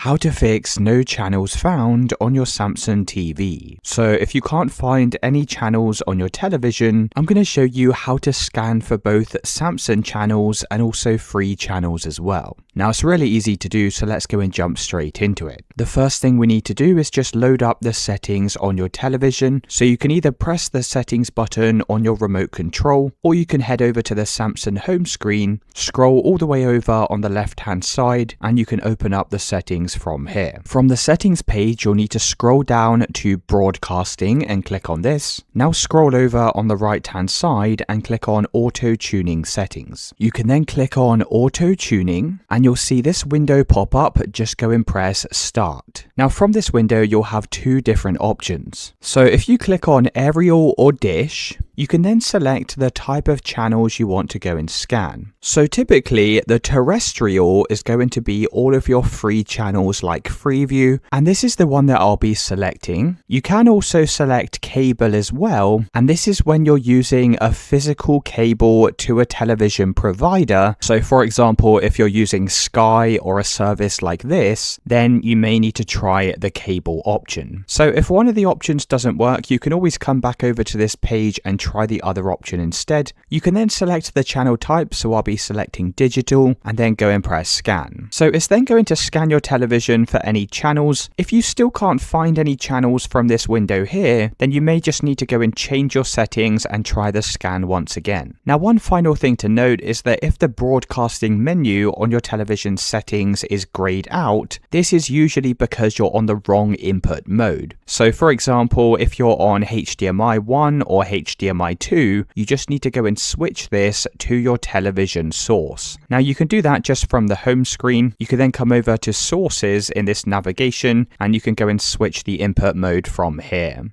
How to fix no channels found on your Samsung TV. So if you can't find any channels on your television, I'm going to show you how to scan for both Samsung channels and also free channels as well. Now it's really easy to do, so let's go and jump straight into it. The first thing we need to do is just load up the settings on your television. So you can either press the settings button on your remote control, or you can head over to the Samsung home screen, scroll all the way over on the left hand side, and you can open up the settings from here. From the settings page, you'll need to scroll down to broadcasting and click on this. Now scroll over on the right hand side and click on auto tuning settings. You can then click on auto tuning and you'll see this window pop up. Just go and press start. Now from this window, you'll have two different options. So if you click on aerial or dish, you can then select the type of channels you want to go and scan. So typically the terrestrial is going to be all of your free channels like Freeview, and this is the one that I'll be selecting. You can also select cable as well, and this is when you're using a physical cable to a television provider. So for example, if you're using Sky or a service like this, then you may need to try the cable option. So if one of the options doesn't work, you can always come back over to this page and try the other option instead. You can then select the channel type, so I'll be selecting digital and then go and press scan. So it's then going to scan your television for any channels. If you still can't find any channels from this window here, then you may just need to go and change your settings and try the scan once again. Now one final thing to note is that if the broadcasting menu on your television settings is grayed out, this is usually because you're on the wrong input mode. So for example, if you're on HDMI 1 or HDMI 2, you just need to go and switch this to your television source. Now you can do that just from the home screen. You can then come over to sources in this navigation and you can go and switch the input mode from here.